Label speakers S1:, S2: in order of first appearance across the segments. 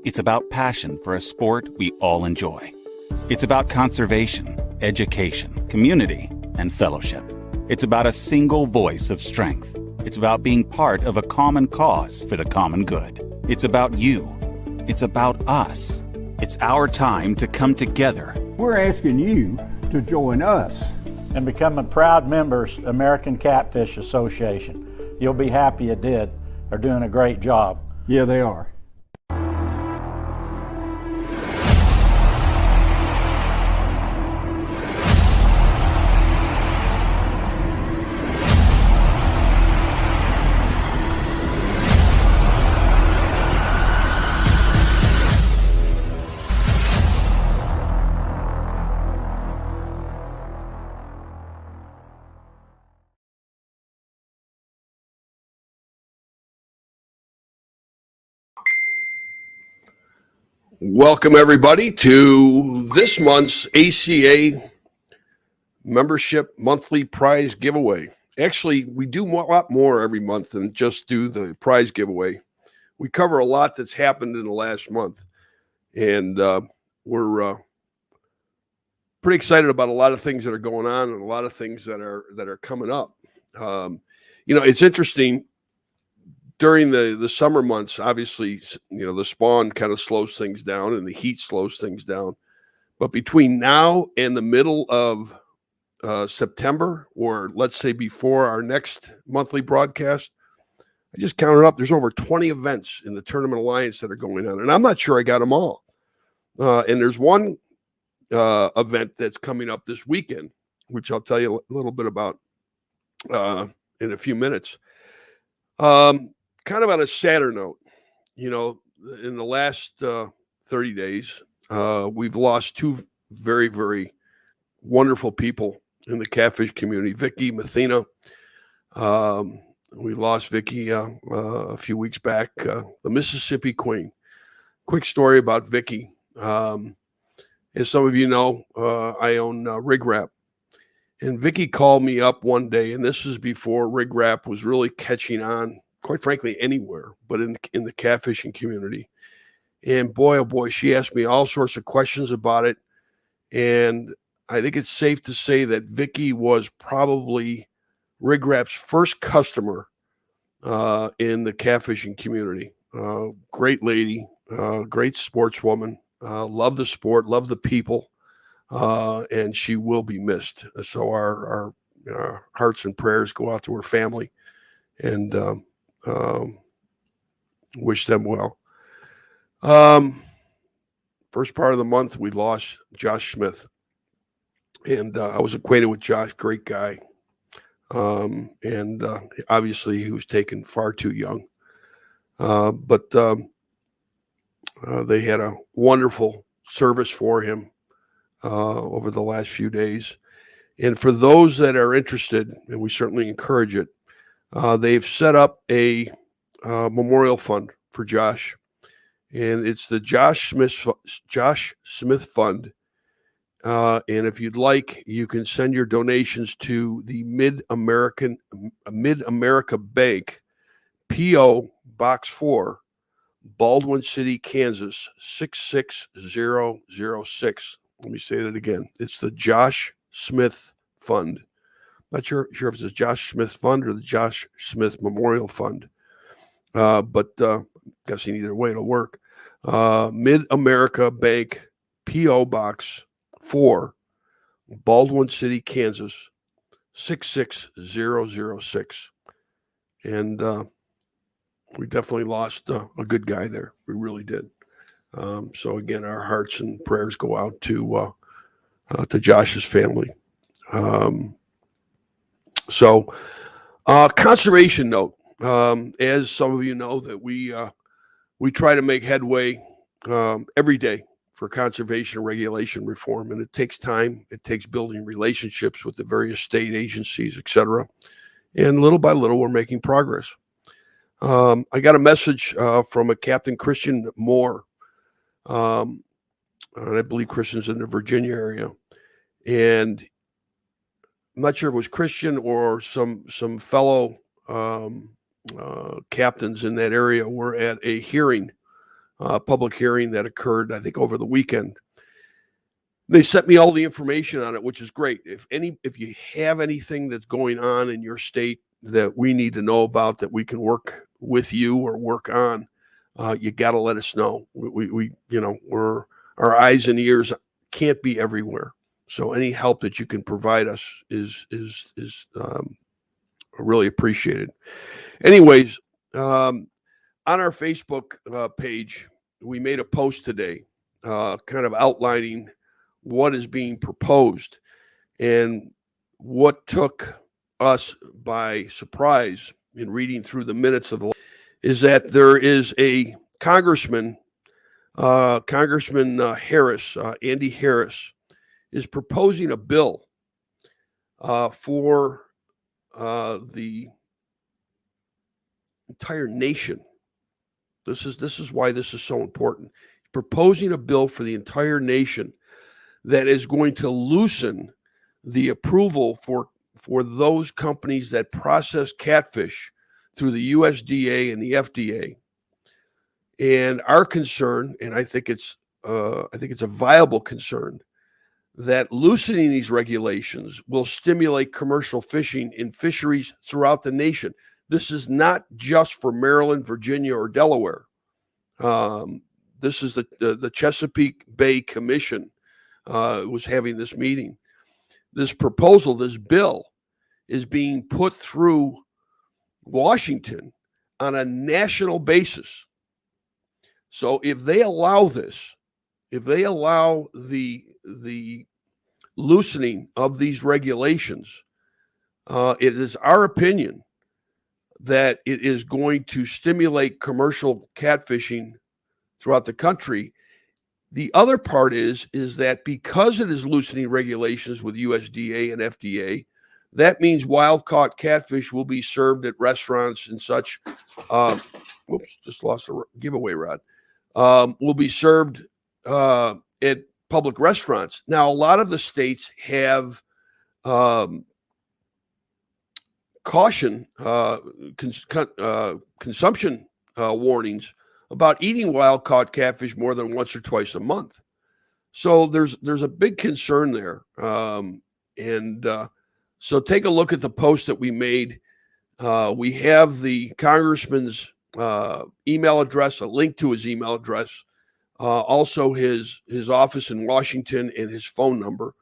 S1: It's about passion for a sport we all enjoy. It's about conservation, education, community, and fellowship. It's about a single voice of strength. It's about being part of a common cause for the common good. It's about you. It's about us. It's our time to come together.
S2: We're asking you to join us
S3: and become a proud members American Catfish Association. You'll be happy you did. They're doing a great job.
S2: Yeah, they are.
S4: Welcome, everybody, to this month's ACA membership monthly prize giveaway. Actually, we do a lot more every month than just do the prize giveaway. We cover a lot that's happened in the last month, and we're pretty excited about a lot of things that are going on and a lot of things that are coming up. It's interesting. During the summer months, obviously, the spawn kind of slows things down and the heat slows things down. But between now and the middle of September, or let's say before our next monthly broadcast, I just counted up. There's over 20 events in the Tournament Alliance that are going on. And I'm not sure I got them all. And there's one event that's coming up this weekend, which I'll tell you a little bit about in a few minutes. Kind of on a sadder note, in the last 30 days, we've lost two very, very wonderful people in the catfish community. Vicky Mathena. We lost Vicky a few weeks back, the Mississippi Queen. Quick story about Vicky. As some of you know, I own Rig Wrap. And Vicky called me up one day, and this is before Rig Wrap was really catching on, quite frankly, anywhere, but in the catfishing community. And boy, oh boy, she asked me all sorts of questions about it. And I think it's safe to say that Vicky was probably Rig Wrap's first customer in the catfishing community. Great lady, great sportswoman, love the sport, love the people, and she will be missed. So our hearts and prayers go out to her family, and wish them well. First part of the month, we lost Josh Smith. And I was acquainted with Josh, great guy. And obviously he was taken far too young. But they had a wonderful service for him over the last few days. And for those that are interested, and we certainly encourage it, they've set up a memorial fund for Josh, and it's the Josh Smith Fund. And if you'd like, you can send your donations to the Mid-America Bank, P.O. Box 4, Baldwin City, Kansas, 66006. Let me say that again. It's the Josh Smith Fund. Not sure if it's the Josh Smith Fund or the Josh Smith Memorial Fund. But guessing either way it'll work. Mid-America Bank, P.O. Box 4, Baldwin City, Kansas, 66006. And we definitely lost a good guy there. We really did. So again, our hearts and prayers go out to Josh's family. So conservation note, as some of you know, that we try to make headway every day for conservation and regulation reform, and it takes time. It takes building relationships with the various state agencies, et cetera. And little by little, we're making progress. I got a message from a Captain Christian Moore, and I believe Christian's in the Virginia area, and I'm not sure if it was Christian or some fellow captains in that area were at a hearing public hearing that occurred, I think, over the weekend. They sent me all the information on it, which is great. If you have anything that's going on in your state that we need to know about, that we can work with you or work on, you got to let us know. We're our eyes and ears can't be everywhere. So any help that you can provide us is really appreciated. Anyways, on our Facebook page, we made a post today, kind of outlining what is being proposed. And what took us by surprise in reading through the minutes of the is that there is a Congressman Harris, Andy Harris, is proposing a bill for the entire nation. This is why this is so important. Proposing a bill for the entire nation that is going to loosen the approval for those companies that process catfish through the USDA and the FDA. And our concern, and I think it's a viable concern, that loosening these regulations will stimulate commercial fishing in fisheries throughout the nation. This is not just for Maryland, Virginia, or Delaware. This is the Chesapeake Bay Commission was having this meeting. This proposal, this bill, is being put through Washington on a national basis. So if they allow this, if they allow the loosening of these regulations, it is our opinion that it is going to stimulate commercial catfishing throughout the country. The other part is that because it is loosening regulations with USDA and FDA, that means wild-caught catfish will be served at restaurants and such. Whoops, just lost a giveaway rod. Will be served at public restaurants. Now, a lot of the states have consumption warnings about eating wild-caught catfish more than once or twice a month. So there's a big concern there. So take a look at the post that we made. We have the congressman's email address, a link to his email address, also his office in Washington and his phone number,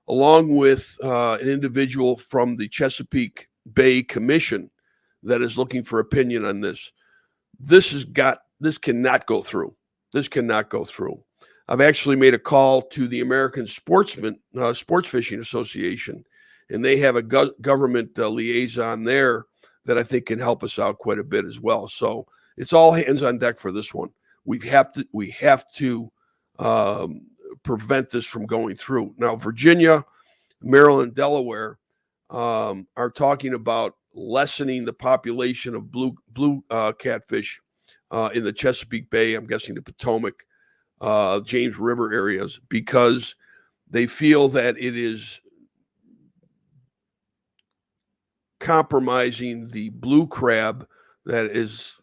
S4: along with an individual from the Chesapeake Bay Commission that is looking for opinion on this. This cannot go through. This cannot go through. I've actually made a call to the American Sports Fishing Association, and they have a government liaison there that I think can help us out quite a bit as well. So it's all hands on deck for this one. We have to prevent this from going through. Now, Virginia, Maryland, Delaware are talking about lessening the population of blue catfish in the Chesapeake Bay. I'm guessing the Potomac, James River areas, because they feel that it is compromising the blue crab that is,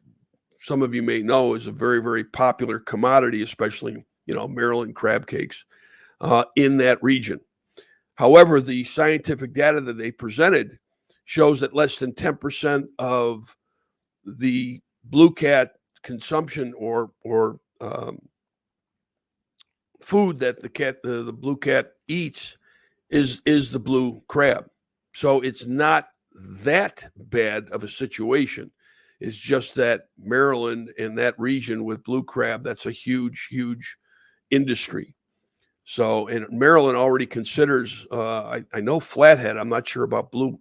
S4: some of you may know, is a very, very popular commodity, especially, Maryland crab cakes in that region. However, the scientific data that they presented shows that less than 10% of the blue cat consumption or food that the blue cat eats is the blue crab. So it's not that bad of a situation. It's just that Maryland and that region with blue crab, that's a huge, huge industry. So, and Maryland already considers, I know flathead, I'm not sure about blue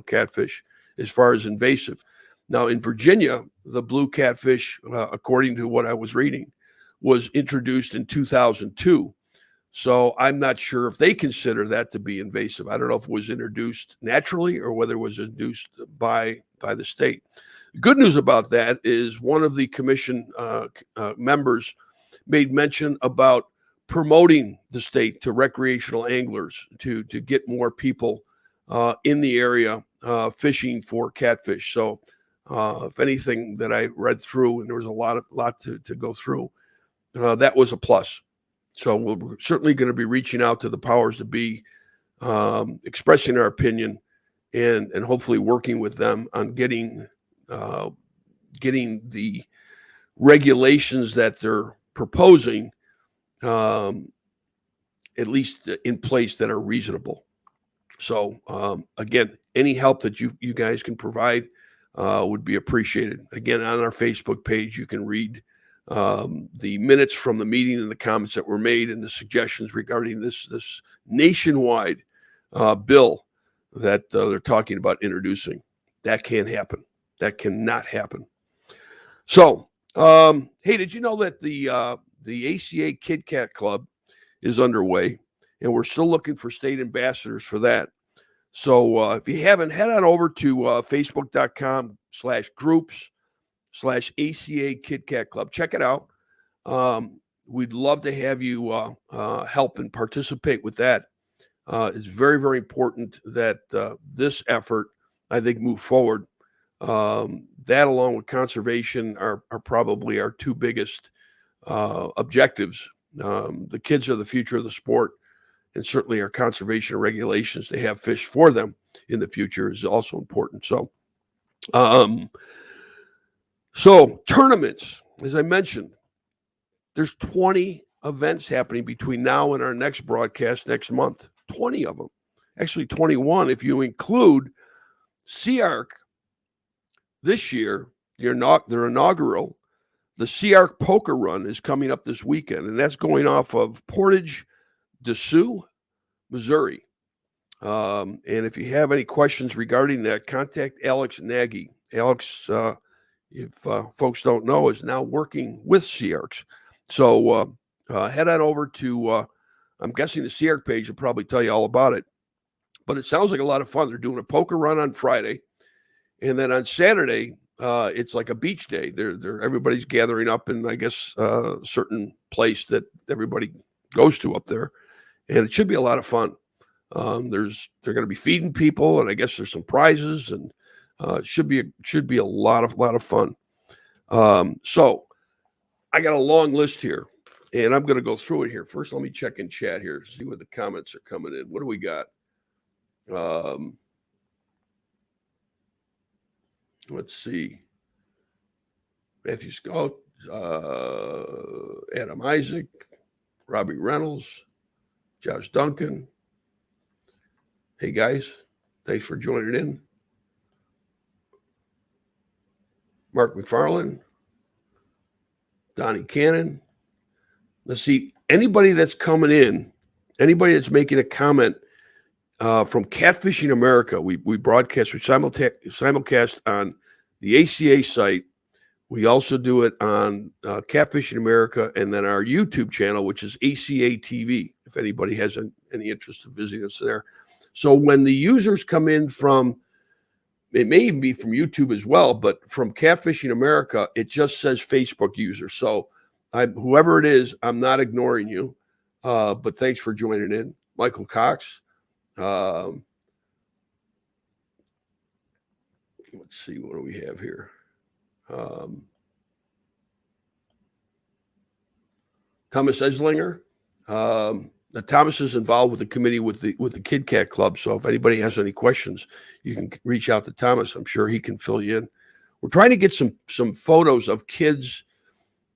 S4: catfish as far as invasive. Now in Virginia, the blue catfish, according to what I was reading, was introduced in 2002. So I'm not sure if they consider that to be invasive. I don't know if it was introduced naturally or whether it was introduced by the state. Good news about that is one of the commission members made mention about promoting the state to recreational anglers to get more people in the area fishing for catfish. So If anything that I read through, and there was a lot to go through, that was a plus. So we're certainly going to be reaching out to the powers that be, expressing our opinion, and hopefully working with them on getting the regulations that they're proposing at least in place that are reasonable. So again, any help that you guys can provide would be appreciated. Again, on our Facebook page, you can read the minutes from the meeting and the comments that were made and the suggestions regarding this nationwide bill that they're talking about introducing. That can't happen. That cannot happen. So, hey, did you know that the ACA Kid Cat Club is underway, and we're still looking for state ambassadors for that. So if you haven't, head on over to facebook.com/groups/ACA Kid Cat Club. Check it out. We'd love to have you help and participate with that. It's very, very important that this effort, I think, move forward. That, along with conservation, are probably our two biggest objectives. The kids are the future of the sport, and certainly our conservation regulations to have fish for them in the future is also important. So, tournaments, as I mentioned, there's 20 events happening between now and our next broadcast next month. 20 of them, actually 21 if you include SeaArk this year. Their inaugural, the SeaArk Poker Run, is coming up this weekend, and that's going off of Portage de Sioux, Missouri. And if you have any questions regarding that, contact Alex Nagy. Alex, if folks don't know, is now working with SeaArks. So head on over to, I'm guessing the SeaArk page will probably tell you all about it. But it sounds like a lot of fun. They're doing a poker run on Friday, and then on Saturday, it's like a beach day. Everybody's gathering up in, I guess, a certain place that everybody goes to up there, and it should be a lot of fun. They're going to be feeding people, and I guess there's some prizes, and it should be a lot of fun. So I got a long list here, and I'm going to go through it here. First, let me check in chat here, see what the comments are coming in. What do we got? Let's see. Matthew Scott, Adam Isaac, Robbie Reynolds, Josh Duncan. Hey guys, thanks for joining in. Mark McFarland, Donnie Cannon. Let's see, anybody that's coming in, anybody that's making a comment from Catfishing America, we broadcast, we simulcast on the ACA site. We also do it on Catfishing America, and then our YouTube channel, which is ACA TV, if anybody has any interest in visiting us there. So when the users come in from, it may even be from YouTube as well, but from Catfishing America, it just says Facebook user. So whoever it is, I'm not ignoring you, but thanks for joining in. Michael Cox. Let's see, what do we have here? Thomas Eslinger. Thomas is involved with the committee with the Kid Cat Club. So if anybody has any questions, you can reach out to Thomas. I'm sure he can fill you in. We're trying to get some photos of kids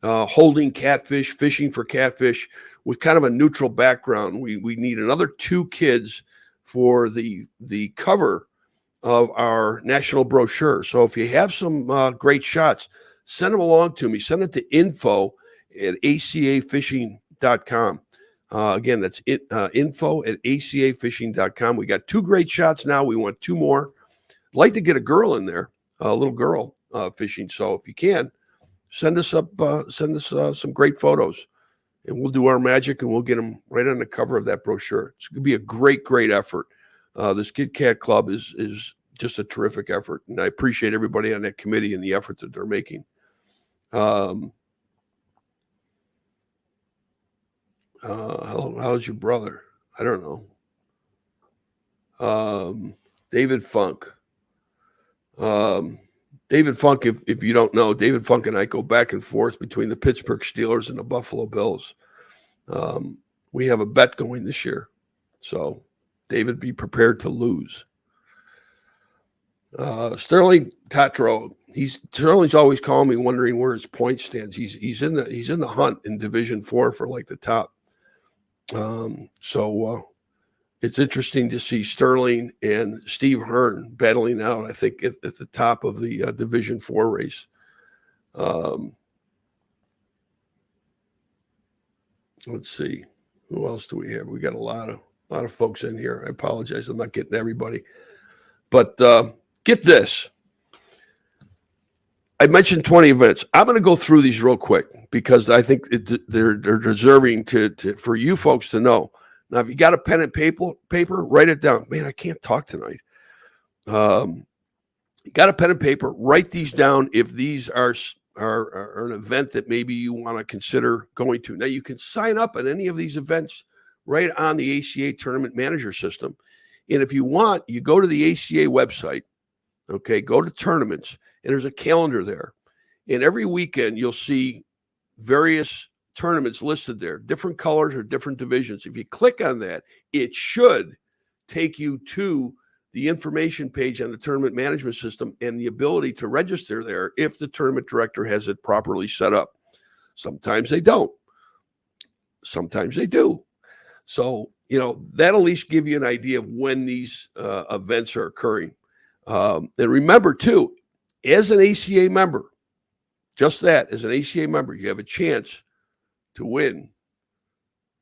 S4: holding catfish, fishing for catfish with kind of a neutral background. We need another 2 kids for the cover of our national brochure. So if you have some great shots, send them along to me. Send it to info@acafishing.com. Again, that's info@acafishing.com. We got 2 great shots now. We want 2 more. I'd like to get a girl in there, a little girl fishing. So if you can, send us some great photos, and we'll do our magic, and we'll get them right on the cover of that brochure. It's going to be a great effort. This Kid Cat Club is just a terrific effort, and I appreciate everybody on that committee and the effort that they're making. How's your brother? I don't know. David Funk. David Funk, if you don't know, David Funk and I go back and forth between the Pittsburgh Steelers and the Buffalo Bills. We have a bet going this year. So, David, be prepared to lose. Sterling Tatro, Sterling's always calling me, wondering where his point stands. He's in the hunt in Division 4 for like the top. It's interesting to see Sterling and Steve Hearn battling out, I think, at the top of the Division 4 race. Let's see. Who else do we have? We got a lot of folks in here. I apologize. I'm not getting everybody. But get this. I mentioned 20 events. I'm going to go through these real quick because I think they're deserving for you folks to know. Now, if you got a pen and paper, write it down. Man, I can't talk tonight. You got a pen and paper, write these down if these are an event that maybe you want to consider going to. Now, you can sign up at any of these events right on the ACA Tournament Manager System. And if you want, you go to the ACA website, okay, go to tournaments, and there's a calendar there. And every weekend, you'll see various tournaments listed there, different colors or different divisions. If you click on that, it should take you to the information page on the tournament management system and the ability to register there if the tournament director has it properly set up. Sometimes they don't. Sometimes they do. So, that'll at least give you an idea of when these events are occurring. And remember, too, as an ACA member, just that, as an ACA member, you have a chance to win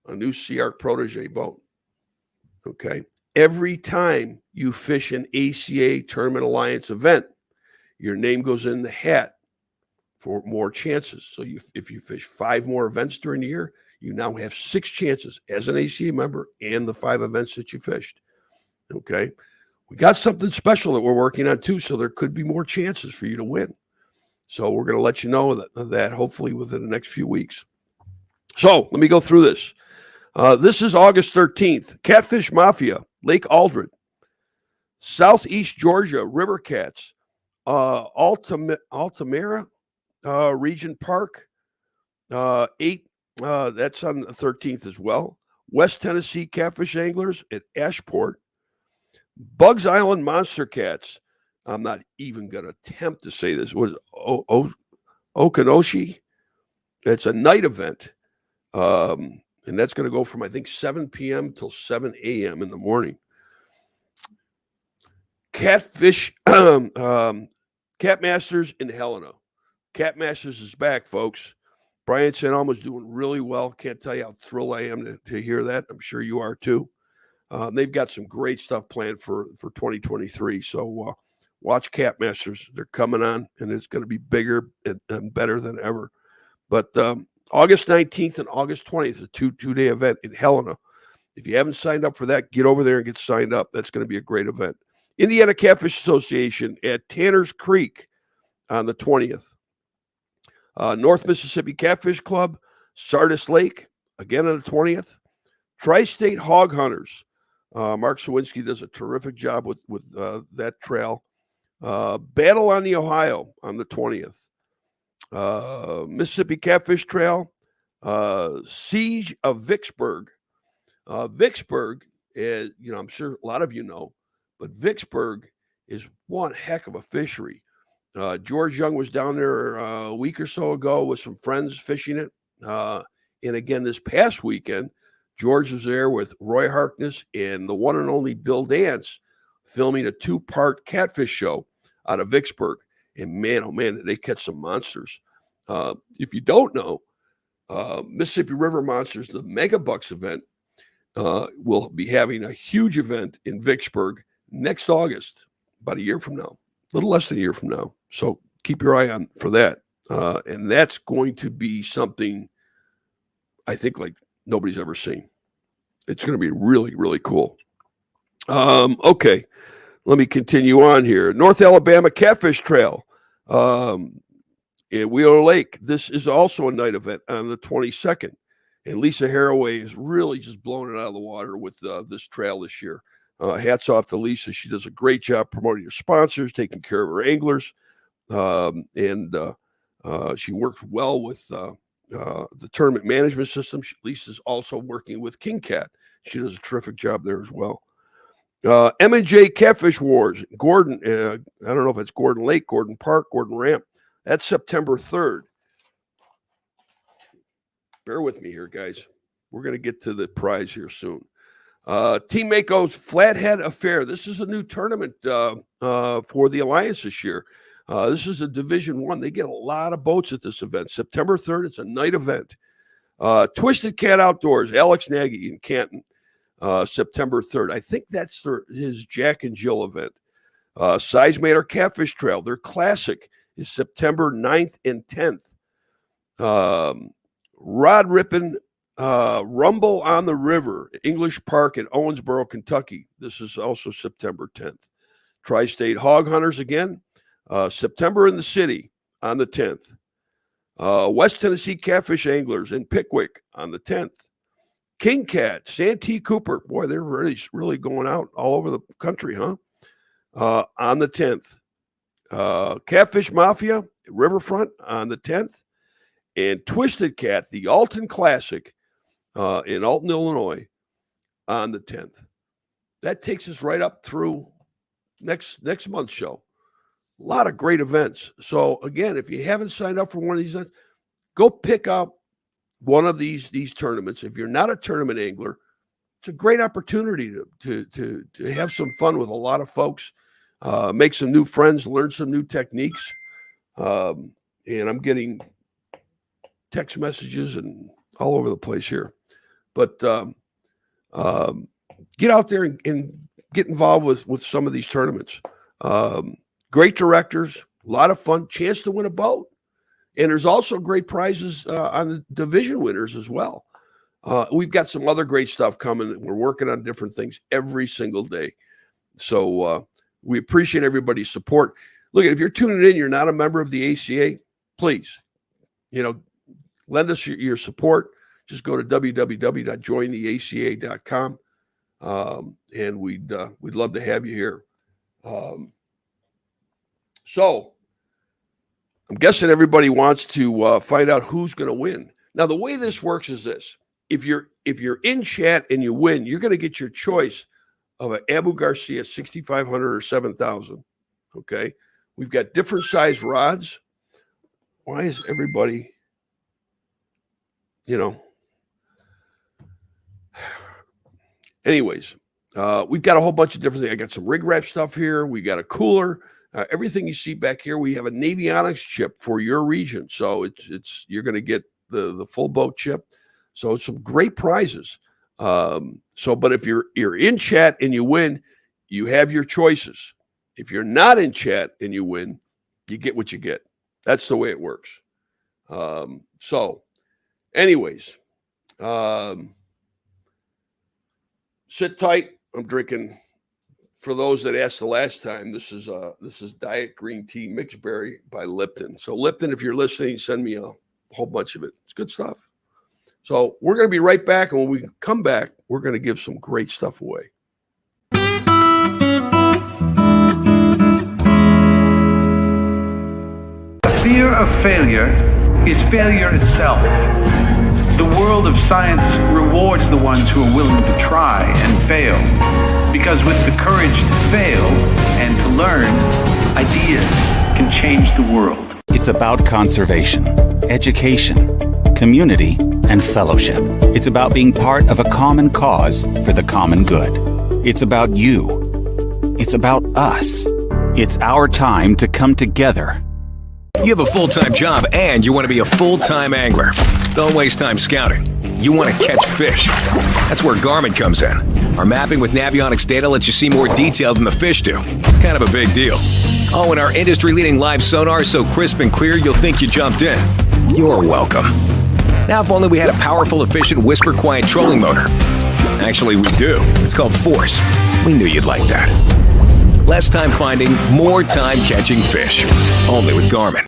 S4: a new CR Protege boat. Okay. Every time you fish an ACA Tournament Alliance event, your name goes in the hat for more chances. So if you fish 5 more events during the year, you now have 6 chances as an ACA member and the 5 events that you fished. Okay. We got something special that we're working on too, so there could be more chances for you to win. So we're going to let you know that hopefully within the next few weeks. So let me go through this. This is August 13th. Catfish Mafia, Lake Aldred. Southeast Georgia, River Cats. Altamira Region Park. 8, that's on the 13th as well. West Tennessee Catfish Anglers at Ashport. Bugs Island Monster Cats. I'm not even going to attempt to say this. Was Okanoshi? It's a night event. And that's going to go from, I think, 7 p.m. till 7 a.m. in the morning. Catfish, Cat Masters in Helena. Cat Masters is back, folks. Brian St. Elmo's doing really well. Can't tell you how thrilled I am to hear that. I'm sure you are too. They've got some great stuff planned for 2023. So watch Cat Masters. They're coming on, and it's going to be bigger and better than ever. But August 19th and August 20th, a two-day event in Helena. If you haven't signed up for that, get over there and get signed up. That's going to be a great event. Indiana Catfish Association at Tanner's Creek on the 20th. North Mississippi Catfish Club, Sardis Lake, again on the 20th. Tri-State Hog Hunters. Mark Sawinski does a terrific job with that trail. Battle on the Ohio on the 20th. Mississippi Catfish Trail. Siege of Vicksburg. Vicksburg is, I'm sure a lot of you know, but Vicksburg is one heck of a fishery. George Young was down there a week or so ago with some friends fishing it. And again, this past weekend, George was there with Roy Harkness and the one and only Bill Dance filming a 2-part catfish show out of Vicksburg. And man, oh man, did they catch some monsters. If you don't know, Mississippi River Monsters, the Mega Bucks event, will be having a huge event in Vicksburg next August, about a year from now, a little less than a year from now. So keep your eye on for that. And that's going to be something I think like nobody's ever seen. It's going to be really, really cool. Okay, let me continue on here. North Alabama Catfish Trail in Wheeler Lake. This is also a night event on the 22nd. And Lisa Haraway is really just blowing it out of the water with this trail this year. Hats off to Lisa. She does a great job promoting her sponsors, taking care of her anglers. and she works well with the tournament management system. Lisa's also working with King Cat. She does a terrific job there as well. M&J Catfish Wars, Gordon, I don't know if it's Gordon Lake, Gordon Park, Gordon Ramp. That's September 3rd. Bear with me here, guys. We're going to get to the prize here soon. Team Mako's Flathead Affair. This is a new tournament for the Alliance this year. This is a Division I. They get a lot of boats at this event. September 3rd, it's a night event. Twisted Cat Outdoors, Alex Nagy in Canton, September 3rd. I think that's his Jack and Jill event. Sizemater Catfish Trail, their classic, is September 9th and 10th. Rod Rippin' Rumble on the River, English Park in Owensboro, Kentucky. This is also September 10th. Tri-State Hog Hunters again, September in the City on the 10th. West Tennessee Catfish Anglers in Pickwick on the 10th. King Cat, Santee Cooper. Boy, they're really going out all over the country, huh? On the 10th. Catfish Mafia, Riverfront on the 10th. And Twisted Cat, the Alton Classic in Alton, Illinois on the 10th. That takes us right up through next month's show. A lot of great events. So, again, if you haven't signed up for one of these events, go pick up one of these tournaments. If you're not a tournament angler, it's a great opportunity to have some fun with a lot of folks, make some new friends, learn some new techniques. And I'm getting text messages and all over the place here. But get out there and get involved with some of these tournaments. Great directors, a lot of fun, chance to win a boat. And there's also great prizes on the division winners as well. We've got some other great stuff coming. We're working on different things every single day. So we appreciate everybody's support. Look, if you're tuning in, you're not a member of the ACA, please, lend us your support. Just go to www.jointheaca.com, and we'd love to have you here. So I'm guessing everybody wants to find out who's going to win. Now, the way this works is this: if you're in chat and you win, you're going to get your choice of an Abu Garcia 6,500 or 7,000. Okay, we've got different size rods. Why is everybody, Anyways, we've got a whole bunch of different things. I got some rig wrap stuff here. We got a cooler. Everything you see back here, we have a Navionics chip for your region. So you're going to get the full boat chip. So it's some great prizes. But if you're in chat and you win, you have your choices. If you're not in chat and you win, you get what you get. That's the way it works. Anyways, sit tight. I'm drinking. For those that asked the last time, this is Diet Green Tea Mixed Berry by Lipton. So Lipton, if you're listening, send me a whole bunch of it. It's good stuff. So we're going to be right back, and when we come back, we're going to give some great stuff away.
S5: The fear of failure is failure itself. The world of science rewards the ones who are willing to try and fail, because with the courage to fail and to learn, ideas can change the world.
S1: It's about conservation, education, community, and fellowship. It's about being part of a common cause for the common good. It's about you. It's about us. It's our time to come together.
S6: You have a full-time job and you want to be a full-time angler. Don't waste time scouting. You want to catch fish. That's where Garmin comes in. Our mapping with Navionics data lets you see more detail than the fish do. It's kind of a big deal. Oh, and our industry-leading live sonar is so crisp and clear you'll think you jumped in. You're welcome. Now, if only we had a powerful, efficient, whisper-quiet trolling motor. Actually, we do. It's called Force. We knew you'd like that. Less time finding, more time catching fish. Only with Garmin.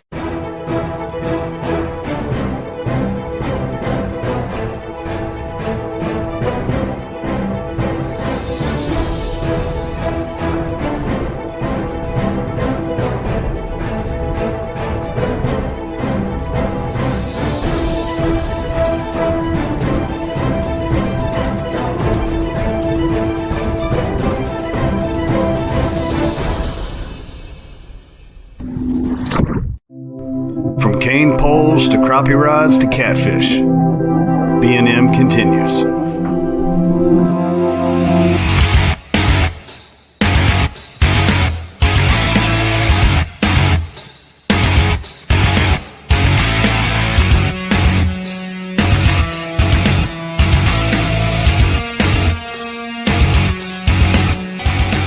S7: chain poles to crappie rods to catfish. B&M continues.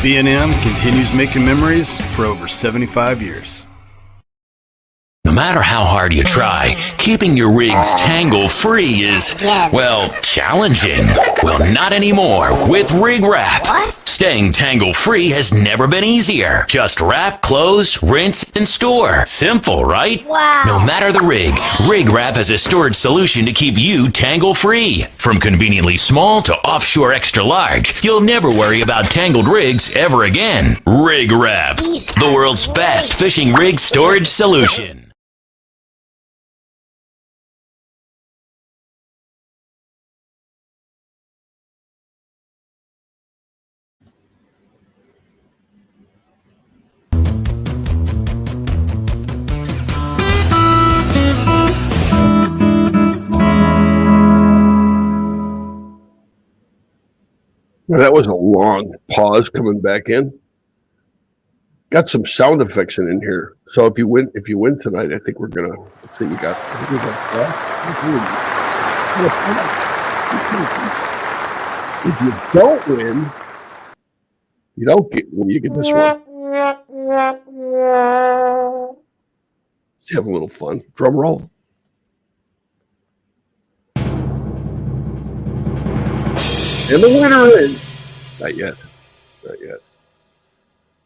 S7: B&M continues making memories for over 75 years.
S8: No matter how hard you try, keeping your rigs tangle-free is, well, challenging. Well, not anymore with Rig Wrap. Staying tangle-free has never been easier. Just wrap, close, rinse, and store. Simple, right?
S9: Wow.
S8: No matter the rig, Rig Wrap has a storage solution to keep you tangle-free. From conveniently small to offshore extra large, you'll never worry about tangled rigs ever again. Rig Wrap, the world's best fishing rig storage solution.
S4: Well, that was a long pause coming back in. Got some sound effects in here. So if you win tonight, I think we're gonna. Let's see, if you don't win, you don't get. You get this one. Let's have a little fun. Drum roll. And the winner is not yet.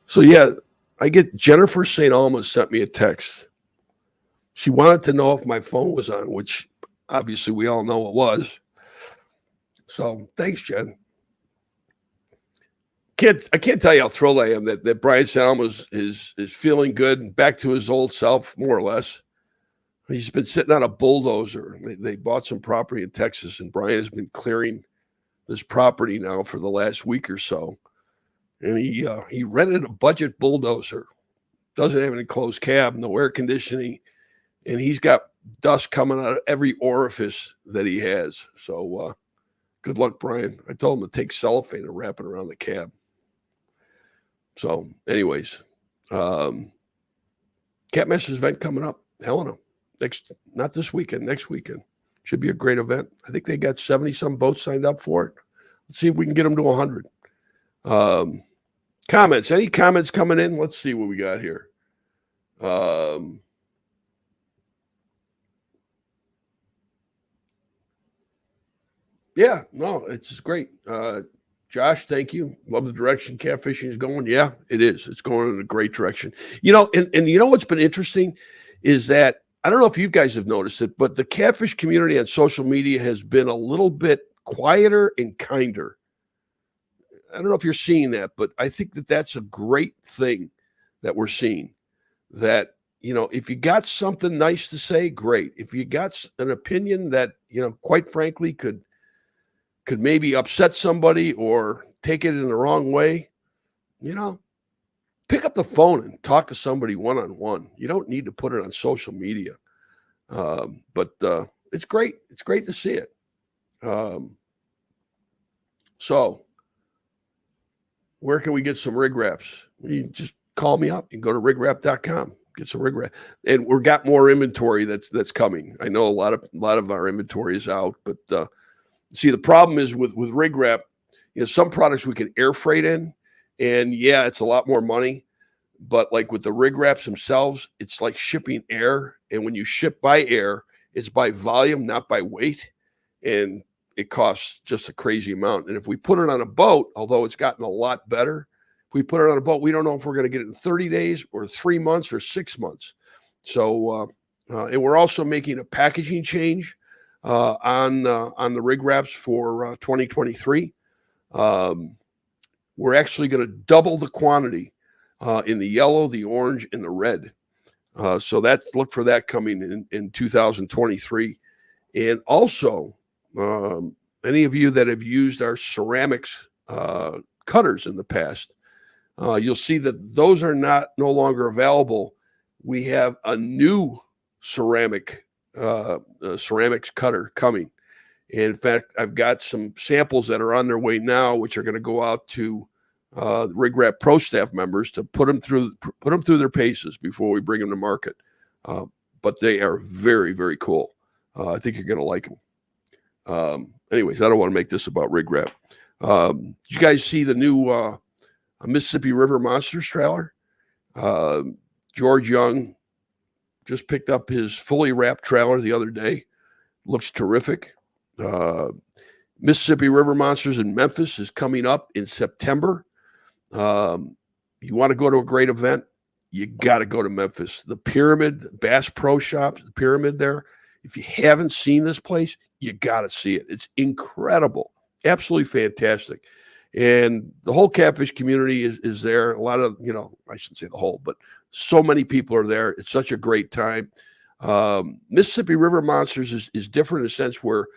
S4: So yeah, I get Jennifer St. Alma sent me a text. She wanted to know if my phone was on, which obviously we all know it was. So thanks, Jen. I can't tell you how thrilled I am that Brian St. Alma is feeling good and back to his old self, more or less. He's been sitting on a bulldozer. They bought some property in Texas, and Brian has been clearing this property now for the last week or so, and he rented a budget bulldozer. Doesn't have an enclosed cab, no air conditioning, and he's got dust coming out of every orifice that he has. So good luck, Brian. I told him to take cellophane and wrap it around the cab. So, anyways, Catmasters event coming up, Helena, not this weekend, next weekend. Should be a great event. I think they got 70-some boats signed up for it. Let's see if we can get them to 100. Comments. Any comments coming in? Let's see what we got here. Yeah, no, it's great. Josh, thank you. Love the direction catfishing is going. Yeah, it is. It's going in a great direction. You know, and you know what's been interesting is that I don't know if you guys have noticed it, but the catfish community on social media has been a little bit quieter and kinder. I don't know if you're seeing that, but I think that that's a great thing that we're seeing. That, you know, if you got something nice to say, great. If you got an opinion that, you know, quite frankly could maybe upset somebody or take it in the wrong way, you know, pick up the phone and talk to somebody one-on-one. You don't need to put it on social media. But it's great. It's great to see it. So where can we get some rig wraps? You just call me up. You can go to rigwrap.com, get some rig wrap. And we've got more inventory that's coming. I know a lot of our inventory is out, but see, the problem is with rig wrap, you know, some products we can air freight in, and yeah, it's a lot more money. But like with the rig wraps themselves, it's like shipping air. And when you ship by air, it's by volume, not by weight. And it costs just a crazy amount. And if we put it on a boat, although it's gotten a lot better, if we put it on a boat, we don't know if we're going to get it in 30 days or 3 months or 6 months. So, and we're also making a packaging change on the rig wraps for 2023. We're actually going to double the quantity in the yellow, the orange, and the red. So look for that coming in 2023. And also, any of you that have used our ceramics cutters in the past, you'll see that those are no longer available. We have a new ceramics cutter coming. And in fact, I've got some samples that are on their way now, which are going to go out to Rig Wrap Pro staff members to put them through their paces before we bring them to market. But they are very, very cool. I think you're going to like them. Anyways, I don't want to make this about Rig Wrap. Did you guys see the new Mississippi River Monsters trailer? George Young just picked up his fully wrapped trailer the other day. Looks terrific. Mississippi River Monsters in Memphis is coming up in September. You want to go to a great event, you got to go to Memphis. The Pyramid, Bass Pro Shop, the Pyramid there. If you haven't seen this place, you got to see it. It's incredible. Absolutely fantastic. And the whole catfish community is there. A lot of, I shouldn't say the whole, but so many people are there. It's such a great time. Mississippi River Monsters is different in a sense where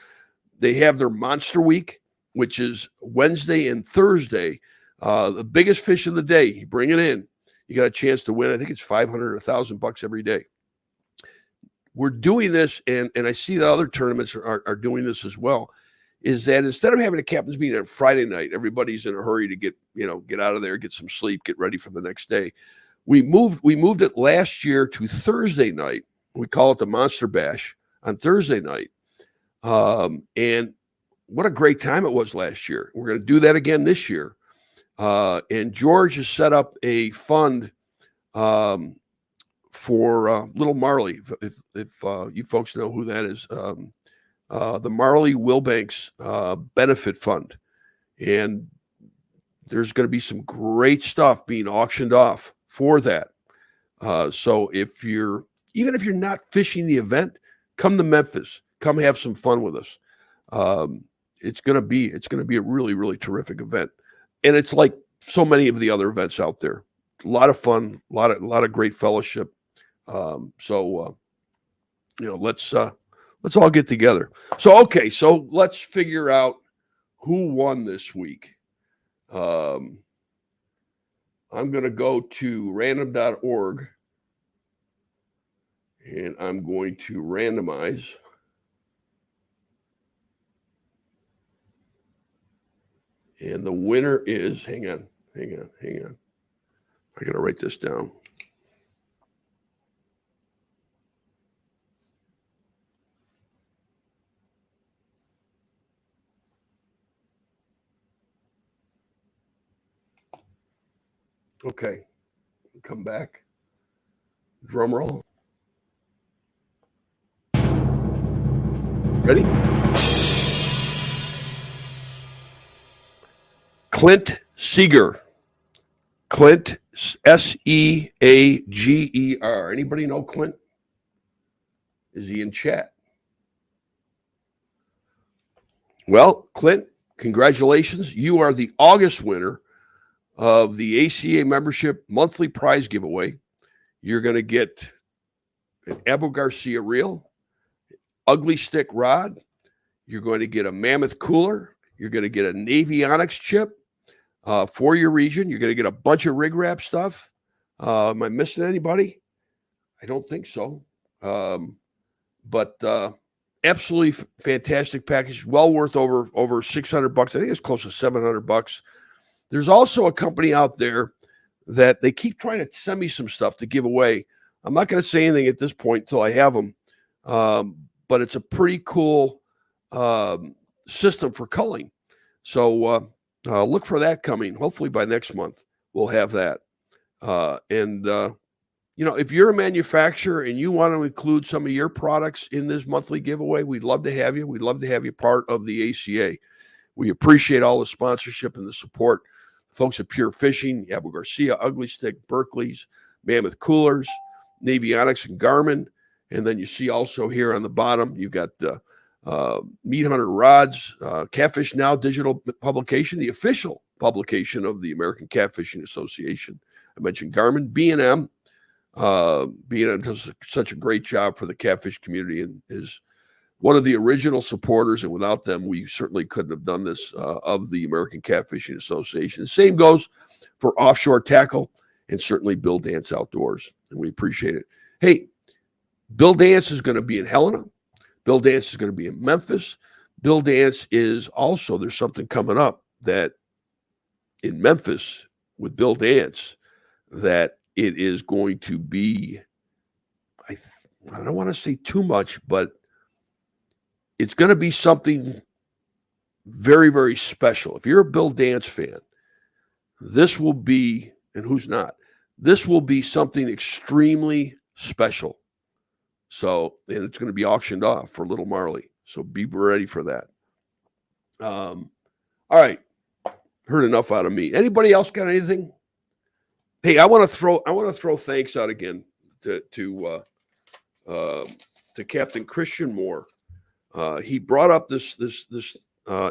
S4: they have their Monster Week, which is Wednesday and Thursday. The biggest fish of the day, you bring it in, you got a chance to win. I think it's $500 or $1,000 every day. We're doing this, and I see that other tournaments are doing this as well, is that instead of having a captain's meeting on Friday night, everybody's in a hurry to get out of there, get some sleep, get ready for the next day. We moved it last year to Thursday night. We call it the Monster Bash on Thursday night. And what a great time it was last year. We're going to do that again this year. And George has set up a fund for Little Marley. If you folks know who that is, the Marley Wilbanks Benefit Fund. And there's going to be some great stuff being auctioned off for that. So even if you're not fishing the event, come to Memphis. Come have some fun with us. It's going to be a really, really terrific event. And it's like so many of the other events out there. A lot of fun, a lot of great fellowship. Let's all get together. So let's figure out who won this week. I'm going to go to random.org and I'm going to randomize. And the winner is, hang on. I got to write this down. Okay, come back. Drum roll. Ready? Clint Seeger. Clint, Seager. Anybody know Clint? Is he in chat? Well, Clint, congratulations. You are the August winner of the ACA membership monthly prize giveaway. You're going to get an Abu Garcia reel, ugly stick rod. You're going to get a Mammoth cooler. You're going to get a Navy Onyx chip for your region. You're going to get a bunch of Rig Wrap stuff. Am I missing anybody? I don't think so. But absolutely fantastic package. Well worth over $600. I think it's close to $700. There's also a company out there that they keep trying to send me some stuff to give away. I'm not going to say anything at this point until I have them. But it's a pretty cool system for culling. So look for that coming. Hopefully by next month, we'll have that. If you're a manufacturer and you want to include some of your products in this monthly giveaway, we'd love to have you. We'd love to have you part of the ACA. We appreciate all the sponsorship and the support. Folks at Pure Fishing, Abu Garcia, Ugly Stick, Berkeley's, Mammoth Coolers, Navy Onyx, and Garmin. And then you see also here on the bottom, you've got Meat Hunter Rods, Catfish Now digital publication, the official publication of the American Catfishing Association. I mentioned Garmin, B&M. B&M does such a great job for the catfish community and is one of the original supporters, and without them, we certainly couldn't have done this of the American Catfishing Association. The same goes for Offshore Tackle and certainly Bill Dance Outdoors, and we appreciate it. Hey, Bill Dance is going to be in Helena. Bill Dance is going to be in Memphis. Bill Dance is also, there's something coming up that in Memphis with Bill Dance that it is going to be, I don't want to say too much, but it's going to be something very, very special. If you're a Bill Dance fan, this will be, and who's not, this will be something extremely special. So, and it's going to be auctioned off for Little Marley. So be ready for that. All right. Heard enough out of me. Anybody else got anything? Hey, I want to throw thanks out again to Captain Christian Moore. He brought up this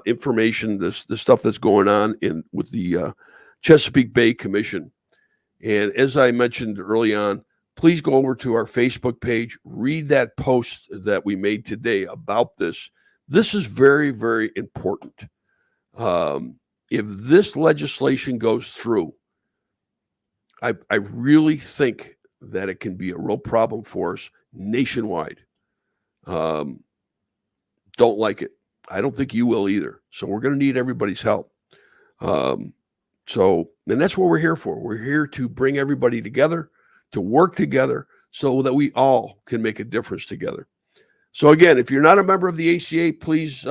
S4: information, this stuff that's going on with the Chesapeake Bay Commission. And as I mentioned early on, please go over to our Facebook page, read that post that we made today about this. This is very, very important. If this legislation goes through, I really think that it can be a real problem for us nationwide. Don't like it. I don't think you will either. So we're going to need everybody's help. And that's what we're here for. We're here to bring everybody together, to work together so that we all can make a difference together. So again, if you're not a member of the ACA, please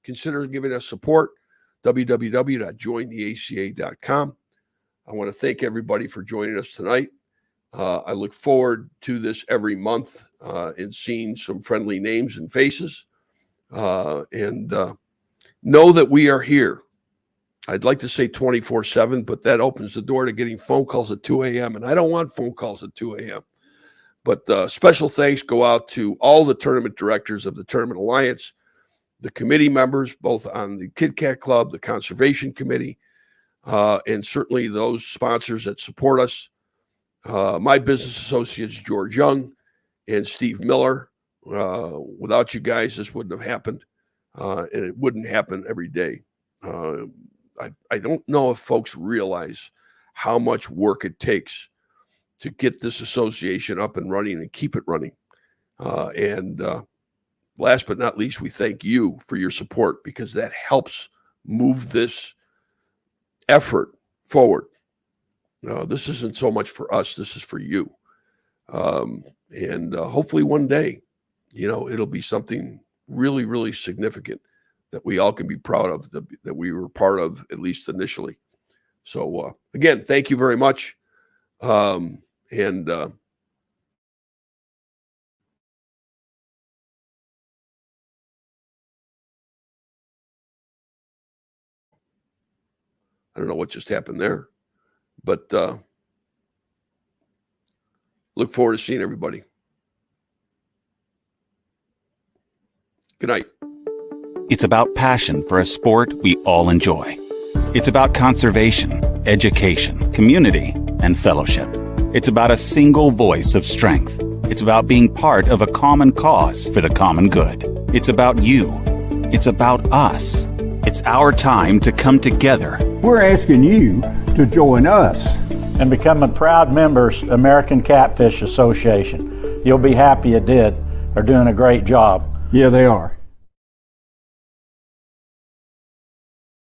S4: consider giving us support. www.jointheaca.com. I want to thank everybody for joining us tonight. I look forward to this every month and seeing some friendly names and faces. And know that we are here. I'd like to say 24/7, but that opens the door to getting phone calls at 2 a.m. And I don't want phone calls at 2 a.m. But special thanks go out to all the tournament directors of the Tournament Alliance, the committee members, both on the Kid Kat Club, the Conservation Committee, and certainly those sponsors that support us. My business associates, George Young and Steve Miller. Without you guys, this wouldn't have happened, and it wouldn't happen every day. I don't know if folks realize how much work it takes to get this association up and running and keep it running. And last but not least, we thank you for your support because that helps move this effort forward. This isn't so much for us. This is for you. And hopefully one day, it'll be something really, really significant that we all can be proud of, that we were part of, at least initially. So, again, thank you very much. I don't know what just happened there, but look forward to seeing everybody. Good night.
S1: It's about passion for a sport we all enjoy. It's about conservation, education, community, and fellowship. It's about a single voice of strength. It's about being part of a common cause for the common good. It's about you. It's about us. It's our time to come together.
S2: We're asking you to join us
S3: and become a proud members American Catfish Association. You'll be happy you did. They're doing a great job.
S2: Yeah, they are.